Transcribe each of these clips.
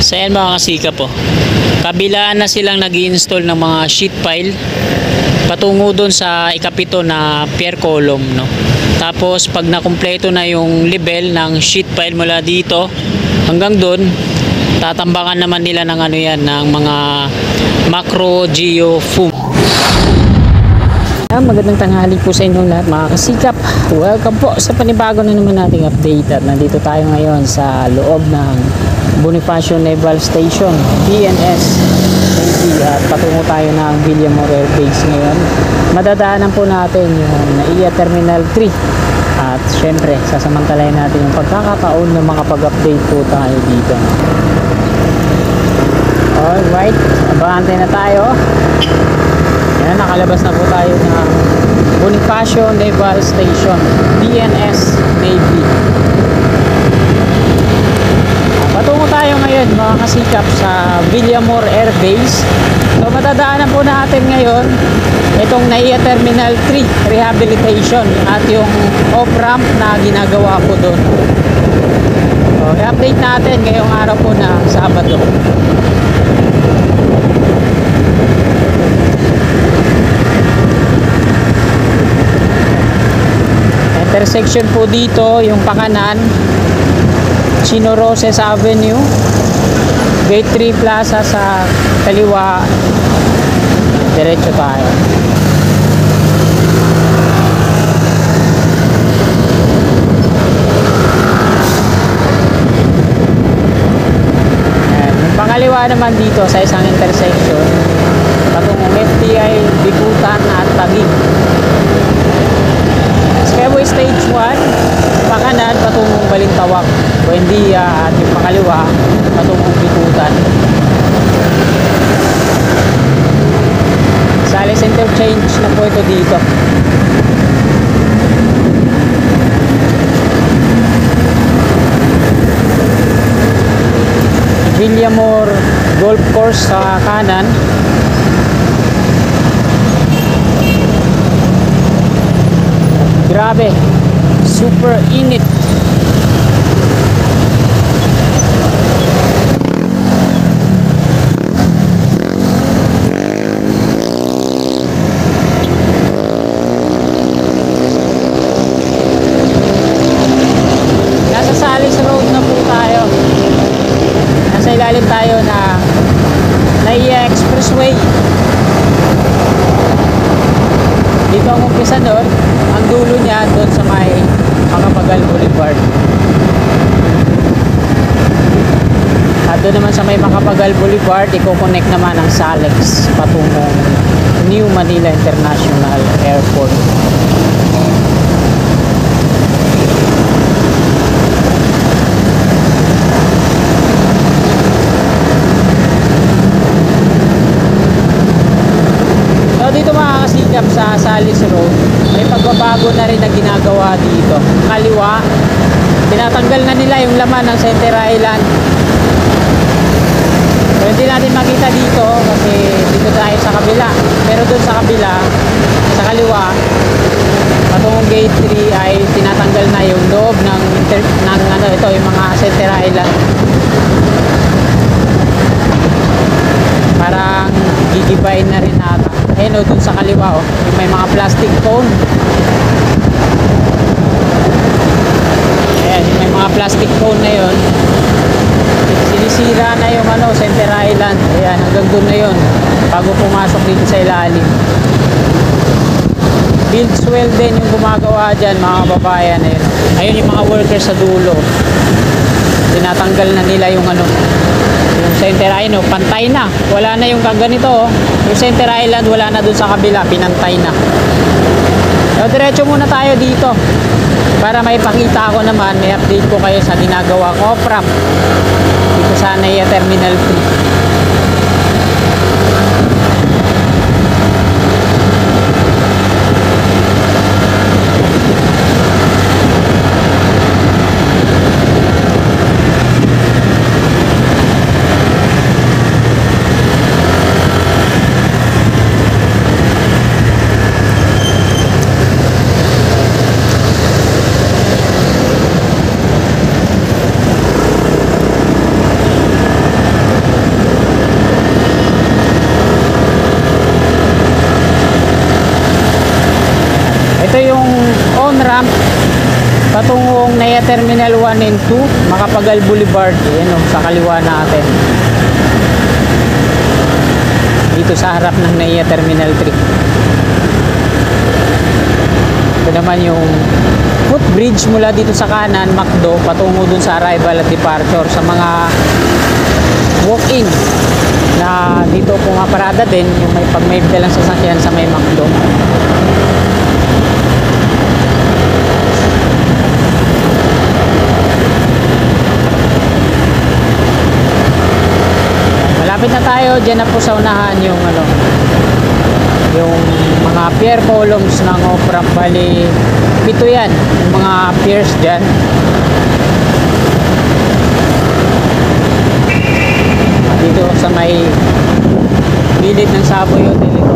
So ayan mga kasikap po, kabilaan na silang nag-i-install ng mga sheet pile patungo doon sa ikapito na pier column, no? Tapos pag nakumpleto na yung level ng sheet pile mula dito hanggang doon, tatambakan naman nila ng ano yan, ng mga macro geo foam. Magandang tanghali po sa inyong lahat mga kasikap. Welcome po sa panibago na naman nating update. At nandito tayo ngayon sa loob ng Bonifacio Naval Station, BNS Navy, at patungo tayo ng Villamor Air Base ngayon. Madadaanan po natin yung NAIA Terminal 3 at syempre sasamantalayan natin yung pagkakataon ng makapag-update po tayo dito. Alright, abante na tayo. Ayan, nakalabas na po tayo ng Bonifacio Naval Station, BNS Navy. Patungo tayo ngayon mga kasikap sa Villamor Air Base. So matadaanan po natin ngayon itong NAIA Terminal 3 Rehabilitation at yung off-ramp na ginagawa po doon. So i-update natin ngayong araw po na Sabado. Intersection po dito, yung pakanan, Chino Roses Avenue, Gate 3 Plaza sa kaliwa, diretso tayo. Ayan, yung pangaliwa naman dito sa isang intersection, patungong FTI, Bikutan at Taguig. Skyway Stage 1, pakanan patungong Balintawak, Buendia, at yung pangaliwa patungong Bikutan. Sales interchange na po ito dito. Villamor Golf Course sa kanan. Grabe, super init. Nasa Salis Road na po tayo. Nasa ilalim tayo na NAIA Expressway. Dito ang umpisa doon, ang dulo niya doon sa may Makapagal Boulevard. At doon naman sa may Makapagal Boulevard, i-connect naman ang Salex patungong New Manila International Airport. Dito mga kasikap sa Salis Road, may pagbabago na rin na ginagawa dito. Kaliwa, tinatanggal na nila yung laman ng Center Island. So, hindi natin makita dito kasi dito tayo sa kabila. Pero doon sa kabila, sa kaliwa, patungong Gate 3 ay tinatanggal na yung loob ng ito, yung mga Center Island. Parang gigibain na rin nata. Ayun o, dun sa kaliwa o, yung may mga plastic cone. Ayan, yung may mga plastic cone na yun, sinisira na yung Center Island. Ayan, hanggang dun na yun bago pumasok dito sa ilalim. Build swell din yung gumagawa dyan mga kababayan. Ayun yung mga workers sa dulo, tinatanggal na nila yung yung Center Island, pantay na. Wala na yung ganito. Yung Center Island, wala na dun sa kabila, pinantay na. So, diretso muna tayo dito para may pakita ko naman, may update ko kayo sa ginagawa ko off-ramp dito sa NAIA Terminal 3. ramp patungong NAIA Terminal 1 and 2, Macapagal Boulevard. Ayan o, sa kaliwa natin. Dito sa harap ng NAIA Terminal 3. Ito naman yung footbridge mula dito sa kanan, Macdo, patungo dun sa arrival at departure. Sa mga walk-in na dito po nga parada din, yung may pag may dalang sasakyan sa may Macdo. Malapit na tayo, dyan na po sa unahan yung yung mga pier columns ng Opram. Bali, pito yan, yung mga piers dyan. Dito sa may gilid ng Savoy Hotel ito.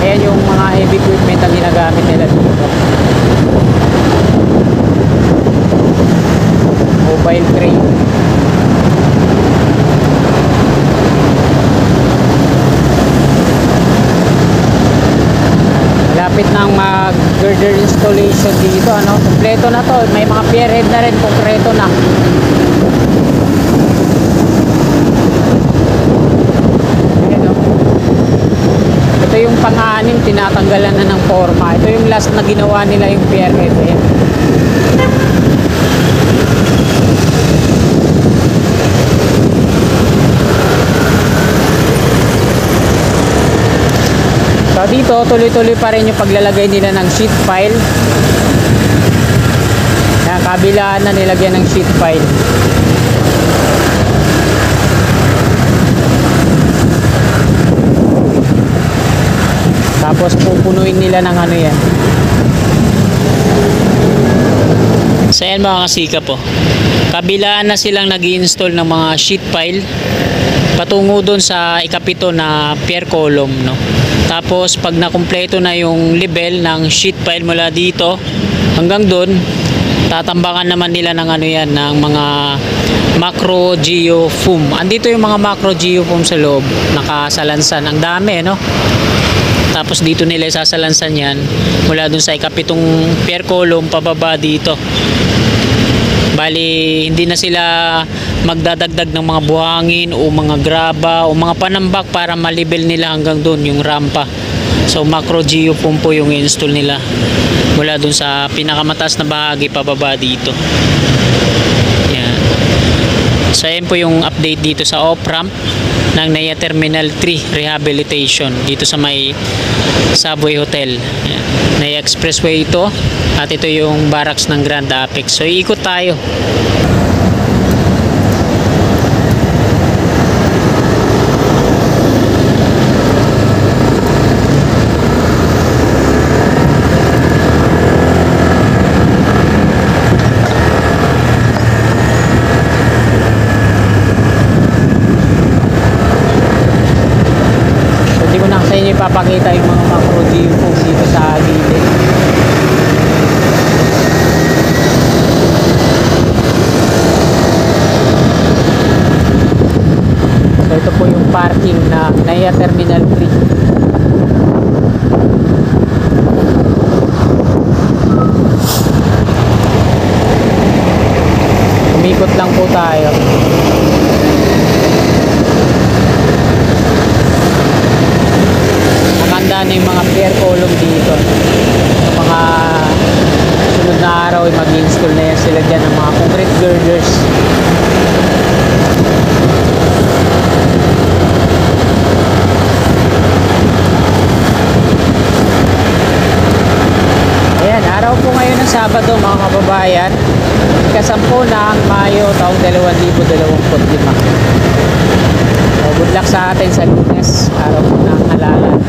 Ayan yung mga heavy equipment ang ginagamit nila dito. Mobile crane. Malapit nang mag-girder installation dito, kompleto na to, may mga pier head na rin, konkreto na. Ayan, ito yung pang-anim, tinatanggalan na ng forma. Ito yung last na ginawa nila, yung pier head. Ayan. So dito tuloy-tuloy pa rin yung paglalagay nila ng sheet pile. Yan, kabilaan na nilagyan ng sheet pile. Tapos pupunuin nila ng yan. So yan mga kasika po, kabilaan na silang nag-i-install ng mga sheet pile patungo doon sa ikapito na pier column, Tapos pag nakumpleto na yung level ng sheet pile mula dito hanggang doon, tatambakan naman nila ng ng mga macro geo foam. Andito yung mga macro geo foam sa loob, nakasalansan. Ang dami, Tapos dito nila isasalansan yan mula doon sa ikapitong pier column pababa dito. Bali, hindi na sila magdadagdag ng mga buhangin o mga graba o mga panambak para malibel nila hanggang doon yung rampa. So macro geo foam po yung install nila mula doon sa pinakamataas na bahagi pababa dito. Yan. So yan po yung update dito sa off-ramp ng NAIA Terminal 3 Rehabilitation dito sa may Savoy Hotel. Yan. NAIA Expressway ito at ito yung barracks ng Grand Apex. So iikot tayo. Ipapakita yung mga macro geo foam dito sa gilid. So ito po yung parking na NAIA Terminal 3. Umikot lang po tayo. Na yung mga pier column dito. Sa mga sunod na araw ay mag-install na yan sila dyan ng mga concrete girders. Ayan, araw po ngayon ng Sabado mga kababayan, ika-10 ng Mayo taong 2025. So good luck sa atin sa Lunes, araw po ng halalan.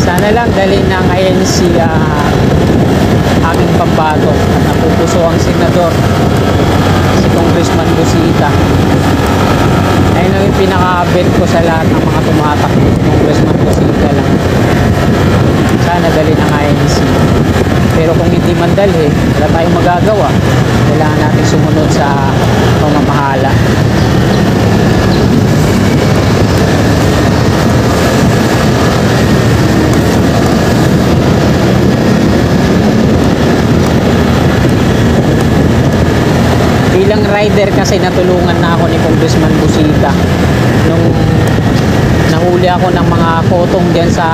Sana lang dali ng INC aming pambato at napupuso ang senador si Congressman Busita. Ayun lang yung pinaka-bet ko sa lahat ng mga tumatakbo, Congressman Busita lang. Sana dali ng INC. Pero kung kung hindi mandalhin, wala tayong magagawa. Kailangan natin sumunod sa pamamahala. Bilang rider kasi natulungan na ako ni Congressman Busita nung nahuli ako ng mga kotong diyan sa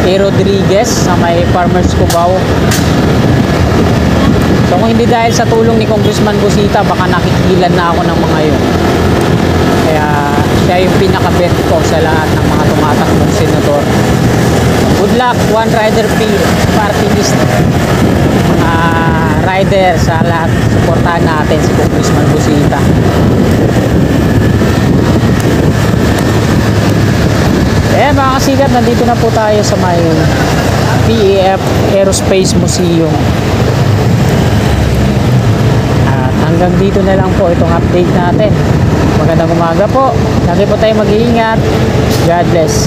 A. Rodriguez sa may Farmers Cubao. So kung hindi dahil sa tulong ni Congressman Busita, baka nakikilan na ako ng mga yun. Kaya siya yung pinaka-bet ko sa lahat ng mga tumatakbong senador. Good luck, One Rider Party List. Mga rider sa lahat, supportahan natin si Congressman Busita. Mga kasikat, nandito na po tayo sa may PAF Aerospace Museum. At hanggang dito na lang po itong update natin. Magandang umaga po. Lagi po tayo mag-iingat. God bless.